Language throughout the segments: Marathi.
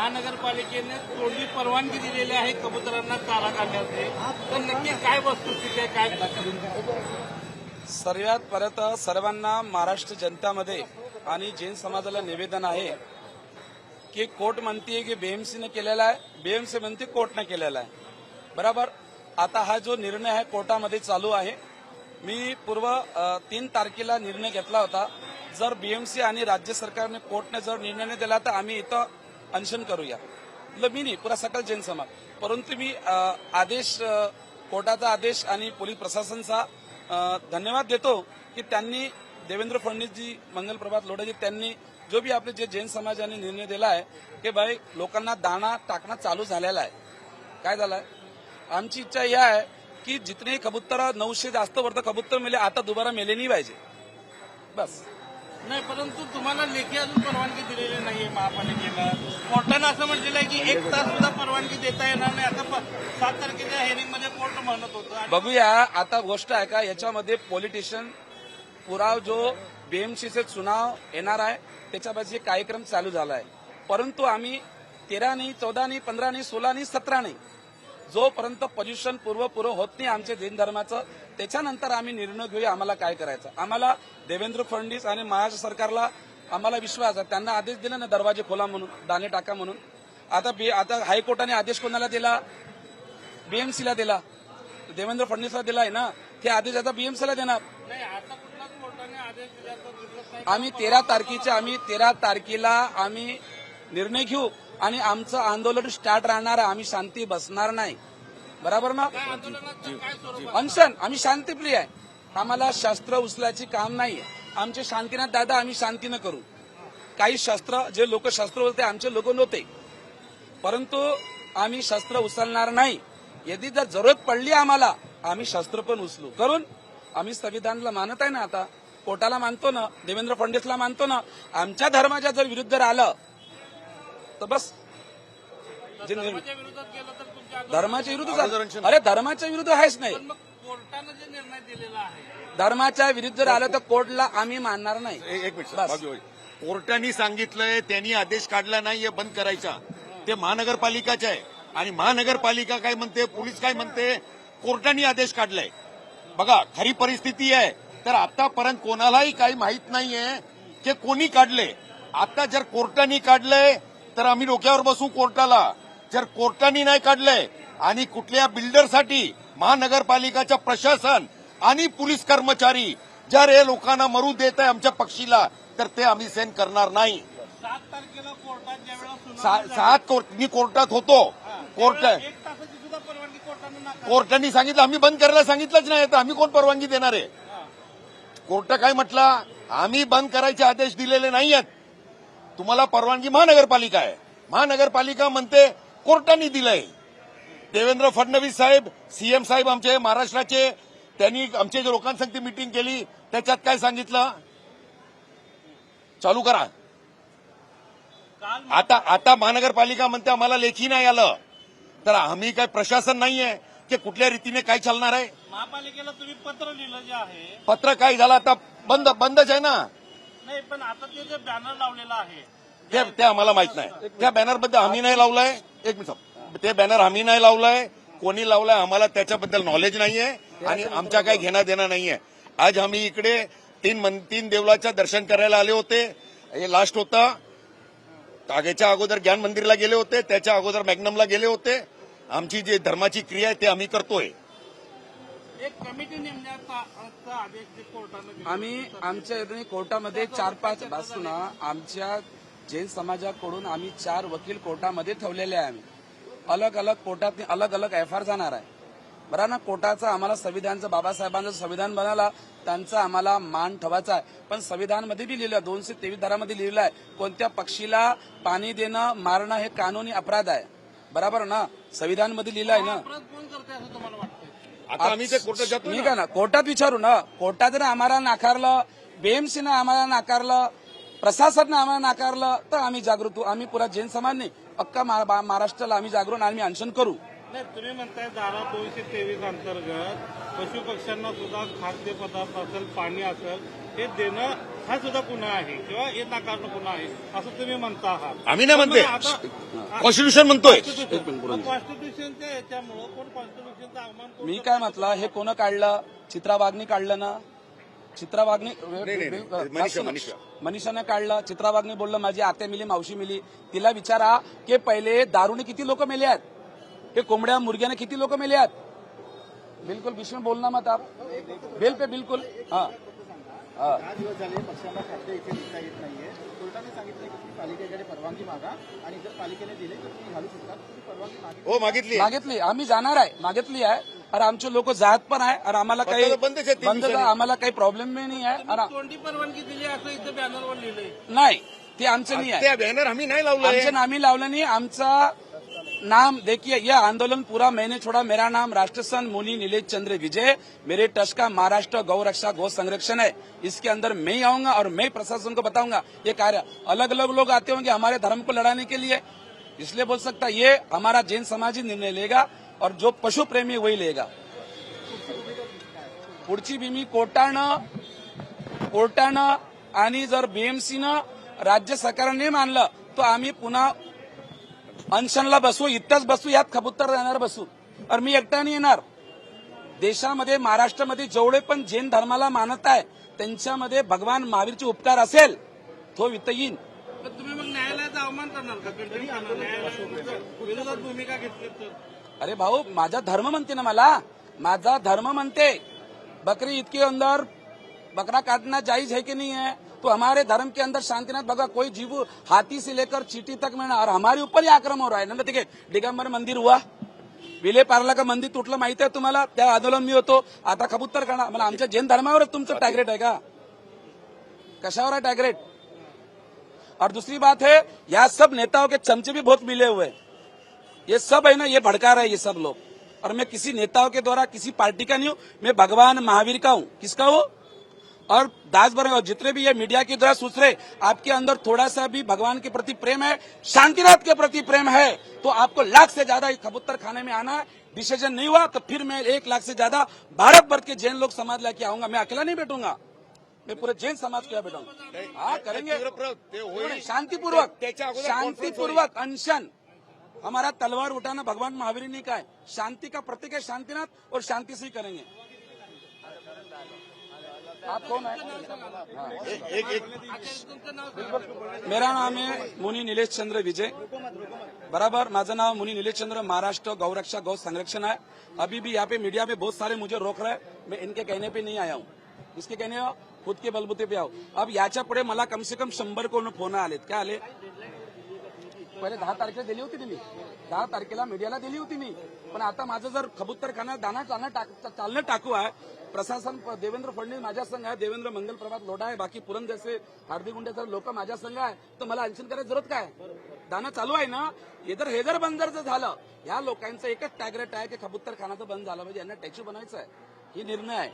महानगरपालिकेने तोडली परवानगी दिलेली आहे कबुतरांना चारा काढण्याचे, तर नक्की काय वस्तुस्थिती आहे, काय? सर्वात परत सर्वांना महाराष्ट्र जनतामध्ये आणि जैन समाजाला निवेदन आहे की कोर्ट म्हणते की बीएमसीने केलेला आहे, बीएमसी म्हणते कोर्टने केलेला आहे. बरोबर. आता हा जो निर्णय आहे कोर्टामध्ये चालू आहे. मी पूर्व 3 तारखेला निर्णय घेतला होता. जर बीएमसी आणि राज्य सरकारने कोर्टने जर निर्णय नाही दिला तर आम्ही इथं अनशन करूया. मी नाही, पुरा सकल जैन समाज. परंतु मी आदेश, कोर्टाचा आदेश आणि पोलीस प्रशासनाचा धन्यवाद देतो की त्यांनी देवेंद्र फडणवीसजी, मंगलप्रभात लोढाजी त्यांनी जो भी आपले जे जैन समाजाने निर्णय दिला आहे की भाई लोकांना दाणा टाकणं चालू झालेला आहे. काय झालंय, आमची इच्छा ही आहे की जितने कबूतर 900 जास्त वर्ष कबूतर मेले आता दुबारा मेले नाही पाहिजे. बस. नाही, परंतु तुम्हाला लेखी अजून परवानगी दिलेली नाहीये महापालिकेनं. कोर्टानं असं म्हटलेलं आहे की 1 तास सुद्धा परवानगी देता येणार नाही. आता 7 तारखेच्या हेअरिंगमध्ये कोर्ट म्हणत होतं. बघूया आता गोष्ट आहे का, याच्यामध्ये पॉलिटिशियन पुराव जो बीएमसीचे चुनाव येणार आहे त्याच्यापाशी कार्यक्रम चालू झाला आहे. परंतु आम्ही 13 नाही, 14 नाही, 15 नाही, 16 नाही, 17 नाही, जोपर्यंत पोझिशन पूर्व होत नाही आमच्या जैन धर्माचं, त्याच्यानंतर आम्ही निर्णय घेऊया आम्हाला काय करायचं. आम्हाला देवेंद्र फडणवीस आणि महाराष्ट्र सरकारला आम्हाला विश्वास आहे. त्यांना आदेश दिला ना दरवाजे खोला म्हणून, दाणे टाका म्हणून. आता हायकोर्टाने आदेश कोणाला दिला? बीएमसीला दिला, देवेंद्र फडणवीसला दिला आहे ना. ते आदेश आता बीएमसीला देणार. नाही, आता कुठलाच कोर्टाने आदेश दिला तर दिसत नाही. आम्ही 13 तारखेला आम्ही निर्णय घेऊ आणि आमचं आंदोलन स्टार्ट राहणार आहे. आम्ही शांती बसणार नाही. बरोबर ना? अनशन. आम्ही शांतीप्रिय आहे. आम्हाला शस्त्र उचलायची काम नाहीये. आमचे शांतीनाथ दादा आम्ही शांतीनं करू. काही शस्त्र, जे लोक शस्त्र उचलते आमचे लोक नव्हते, परंतु आम्ही शस्त्र उचलणार नाही. यदि जर जरूरत पडली आम्हाला आम्ही शस्त्र पण उचलू करून. आम्ही संविधानाला मानत आहे ना, आता कोर्टाला मानतो ना, देवेंद्र फडणवीसला मानतो ना. आमच्या धर्माच्या जर विरुद्ध राहिलं तर बस धर्माच्या विरोधात गेलं तर तुमच्या धर्माच्या विरुद्ध. अरे धर्माच्या विरुद्ध आहेच नाही. मग कोर्टानं जे निर्णय दिलेला आहे धर्माच्या विरुद्ध राहिलं तर कोर्टला आम्ही मानणार नाही. एक मिनिट. कोर्टाने सांगितलंय, त्यांनी आदेश काढला नाही हे बंद करायचा. ते महानगरपालिकाचे आहे आणि महानगरपालिका काय म्हणते, पोलीस काय म्हणते, कोर्टाने आदेश काढलाय. बघा खरी परिस्थिती आहे तर आतापर्यंत कोणालाही काही माहित नाहीये की कोणी काढले. आता जर कोर्टाने काढलंय तर आम्ही डोक्यावर बसू कोर्टाला. जर कोर्टाने नाही काढलंय आणि कुठल्या बिल्डरसाठी महानगरपालिकाचं प्रशासन आणि पोलीस कर्मचारी जर हे लोकांना मरू देत आहे आमच्या पक्षीला, तर ते आम्ही सहन करणार नाही. 7 तारखेला कोर्टात ज्यावेळेला 7 मी कोर्टात होतो. कोर्ट 1 तासाची सुद्धा परवानगी कोर्टानं नाकारली. कोर्टाने सांगितलं, आम्ही बंद करायला सांगितलंच नाही. तर आम्ही कोण परवानगी देणार आहे? कोर्ट काय म्हटलं, आम्ही बंद करायचे आदेश दिलेले नाही आहेत. तुम्हाला परवानगी महानगरपालिका आहे. महानगरपालिका म्हणते कोर्टाने दिलंय. देवेंद्र फडणवीस साहेब, सीएम साहेब आमचे महाराष्ट्राचे, त्यांनी आमच्या जे लोकांसंगती मिटिंग केली त्याच्यात काय सांगितलं, चालू करा. आता महानगरपालिका म्हणते आम्हाला लेखी नाही आलं, तर आम्ही काय प्रशासन नाहीये की कुठल्या रीतीने काय चालणार आहे. महापालिकेला तुम्ही पत्र लिहिलं जे आहे, पत्र काय झालं आता बंदच आहे ना. नाही पण आता ते जे बॅनर लावलेलं आहे ते आम्हाला माहित नाही. त्या बॅनरबद्दल आम्ही नाही लावलाय. एक मिनिट. ते बॅनर आम्ही नाही लावलाय, कोणी लावलाय आम्हाला त्याच्याबद्दल नॉलेज नाहीये आणि आमच्या काही घेणं देणं नाहीये. आज आम्ही इकडे 3 देवळाचं दर्शन करायला आले होते. हे लास्ट होता. त्याच्या अगोदर ज्ञान मंदिरला गेले होते, त्याच्या अगोदर मॅग्नमला गेले होते. आमची जी धर्माची क्रिया आहे ते आम्ही करतोय. एक कमिटी नेमण्याचा आदेश जे कोर्टानं दिला. आम्ही आमच्या कोर्टामध्ये 4-5 बसू ना, आमच्या जैन समाजाकडून आम्ही 4 वकील कोर्टामध्ये ठेवलेले आहे. आम्ही अलग अलग कोर्टात अलग अलग एफआर जाणार आहे. बरं ना. कोर्टाचा आम्हाला संविधानचं, बाबासाहेबांचं संविधान बनाला त्यांचा आम्हाला मान ठेवायचा आहे. पण संविधानमध्ये बी लिहिलं, 223 धारामध्ये लिहिलं आहे, कोणत्या पक्षीला पाणी देणं, मारणं हे कानूनी अपराध आहे. बरोबर ना. संविधानमध्ये लिहिलं आहे ना. अपराध कोण करते असं तुम्हाला वाटतं? आता आम्ही ते कोर्टात जातो मी का ना, कोर्टात विचारू ना. कोर्टात जर आम्हाला नाकारलं, बीएमसीनं आम्हाला नाकारलं, प्रशासनानं आम्हाला नाकारलं, तर आम्ही जागृत होऊ. आम्ही पुरा जैन समाज नाही, अख्खा महाराष्ट्राला आम्ही जागरून आम्ही अनशन करू. नाही, तुम्ही म्हणताय धारा 223 अंतर्गत पशुपक्ष्यांना सुद्धा खाद्यपदार्थ असेल, पाणी असेल, हे देणं हा सुद्धा गुन्हा आहे किंवा हे नाकारणं गुन्हा आहे असं तुम्ही म्हणता आहात. आम्ही नाही म्हणते, आता कॉन्स्टिट्यूशन म्हणतोय. कॉन्स्टिट्यूशनच्या याच्यामुळं कोण कॉन्स्टिट्यूशनचा अवमान कोण मी काय म्हटलं, हे कोण काढलं? चित्रा वाघनी काढलं ना. चित्रा वाघनी मनीषाने काढलं. चित्रा वाघनी बोललं माझी आत्या मिली, मावशी मिली. तिला विचारा की पहिले दारूने किती लोक मेले आहेत, हे कोंबड्या मुर्ग्याने किती लोक मेले आहेत. बिलकुल बीच में बोलना मत आप, बिल पे बिलकुल. हाँ हाँ, 10 दिवस झाले पक्षाला खाद्य इथे निघता येत नाहीये. कोर्टाने सांगितलं की तुम्ही पालिकेकडे परवानगी मागा आणि जर पालिकेने दिले तर तुम्ही घालू शकता. तुम्ही परवानगी मागितली. हो, मागितली. मागितली. आम्ही जाणार आहे, मागितली आहे. और आमचे लोक जात पण आहे. और आम्हाला काही आता तर बंदच आहे 3 बंद, दिवसांनी. आम्हाला काही प्रॉब्लेम नाही आहे. और कोणती परवानगी दिली असं इथं बॅनरवर लिहिलंय. नाही, ते आमचं नाही आहे. त्या बॅनर आम्ही नाही लावलं. आमचं नामी लावलं नहीं. आमचा नाम देखिए, यह आंदोलन पूरा मैंने छोड़ा. मेरा नाम राष्ट्रसंत मुनि नीलेश चंद्र विजय, मेरे ट्रस्ट का महाराष्ट्र गौ रक्षा गौ संरक्षण है. इसके अंदर मैं ही आऊंगा और मैं प्रशासन को बताऊंगा ये कार्य. अलग अलग लोग आते होंगे हमारे धर्म को लड़ाने के लिए, इसलिए बोल सकता ये हमारा जैन समाज ही निर्णय लेगा और जो पशु प्रेमी वही लेगा. पुढची भूमी कोर्टानं आणि जर बीएमसीनं राज्य सरकारने नाही मानलं तर आम्ही पुन्हा अनशनला बसू. इथंच बसू, यात खबुत्तर राहणार बसू. और मी एकटा नाही येणार. देशामध्ये महाराष्ट्रामध्ये जेवढे पण जैन धर्माला मानत आहे त्यांच्यामध्ये भगवान महावीरचे उपकार असेल तो इथं येईन. तर तुम्ही मग न्यायालयाचा अवमान करणार का? कंटिन्यू करणार न्यायालयाच्या विरोधात भूमिका घेतली तर? अरे भाऊ, माझा धर्म म्हणते ना, मला माझा धर्म म्हणते बकरी ईद के अंदर बकरा काटना जायज है कि नहीं है. तो हमारे धर्म के अंदर शांतिनाथ भगवान कोई जीव हाथी से लेकर चींटी तक में, और हमारे ऊपर ही आक्रमण हो रहा है ना. ठीक है, दिगंबर मंदिर हुआ, विले पार्ला का मंदिर तुटलं माहिती आहे तुम्हाला. त्या आंदोलन मी होतो. आता कबूतर खाना मला आमच्या जैन धर्मावरच तुमचं टॅगरेट आहे का? कशावर आहे टॅगरेट? और दूसरी बात है, यहाँ सब नेताओं के चमचे भी बहुत मिले हुए हैं. ये सब है ना, ये भड़का रहे ये सब लोग. और मैं किसी नेताओं के द्वारा किसी पार्टी का नहीं हूं, मैं भगवान महावीर का हूं. किसका हूं? और दास बने और जितने भी ये मीडिया के द्वारा सोच रहे आपके अंदर थोड़ा सा भी भगवान के प्रति प्रेम है, शांतिनाथ के प्रति प्रेम है, तो आपको लाख से ज्यादा कबूतर खाने में आना है. डिसीजन नहीं हुआ तो फिर मैं 1 लाख से ज्यादा भारत भर के जैन लोग समाज लेके आऊंगा. मैं अकेला नहीं बैठूंगा, मैं पूरे जैन समाज को यहाँ बैठाऊंगा. हाँ करेंगे ते होईल. शांतिपूर्वक, त्याच्या अगोदर शांतिपूर्वक अनशन. हमारा तलवार उठाना भगवान महावीर ने कहा है. शांति का प्रतीक है शांतिनाथ, और शांति से ही करेंगे. आप कौन है? तुमचं नाव मेरा नाम है मुनि नीलेश चंद्र विजय. बराबर, माझं नाव मुनि नीलेश चंद्र, महाराष्ट्र गौ रक्षा गौ संरक्षण है. अभी भी यहाँ पे मीडिया पे बहुत सारे मुझे रोक रहे हैं. मैं इनके कहने पे नहीं आया हूँ, इसके कहने खुद के बलबूते पे आहो. अब याच्या पुढे मला कम से कम 100 कोण फोन आलेत. काय आले? पहिले 10 तारखेला दिली होती मी, 10 तारखेला मीडियाला दिली होती मी. पण आता माझं जर कबूतर खाना दाना चालणं टाकू आहे. प्रशासन देवेंद्र फडणवीस माझ्या संघ आहे, देवेंद्र मंगल प्रभात लोढा आहे, बाकी पुरन जैसे हार्दिक गुंडे लोक माझ्या संघ आहे. तर मला अनशन करायची जरूरत काय? दाना चालू आहे ना. हे जर बंद जर झालं, या लोकांचं एकच टॅगरेट आहे की कबूतर खानाचं बंद झालं म्हणजे यांना टॅक्सी बनवायचं आहे. ही निर्णय आहे.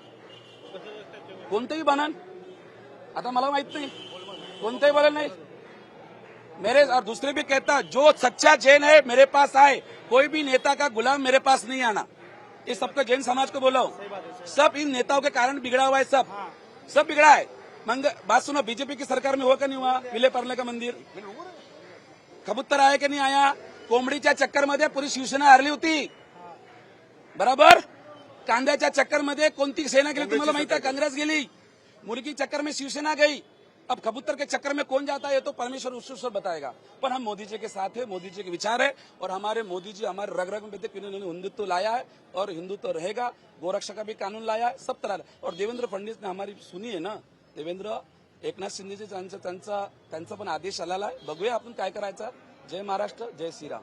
कोणतंही बनन, आता मला माहित नाही, कोणतंही बोलेल नाही मेरे. और दूसरे भी कहता जो सच्चा जैन है मेरे पास आए, कोई भी नेता का गुलाम मेरे पास नहीं आना. ये सबका जैन समाज को बोला हूं. सब इन नेताओं के कारण बिगड़ा हुआ है, सब बिगड़ा है. मंग बात सुनो, बीजेपी की सरकार में हुआ का नहीं हुआ? विले पार्ले का मंदिर कबूतर आया की नाही आया? कोंबडीच्या चक्करमध्ये पुरी शिवसेना हरली होती. बराबर, कांद्याच्या चक्करमध्ये कोणती सेना गेली तुम्हाला माहिती आहे? कांग्रेस गेली. मुर्गी चक्कर में शिवसेना गई. अब कबूतर के चक्कर में कौन जाता है तो परमेश्वर उसको बताएगा. पर हम मोदी जी के साथ है, मोदी जी के विचार है, और हमारे मोदी जी हमारे रग रग में इन्होंने हिंदुत्व लाया है और हिंदुत्व रहेगा. गोरक्षा का भी कानून लाया है, सब तरह. और देवेंद्र फडणवीस ने हमारी सुनी है ना. देवेंद्र एकनाथ शिंदेचे त्यांचा पण आदेश आलेला आहे. बघूया आपण काय करायचं. जय महाराष्ट्र, जय श्रीराम.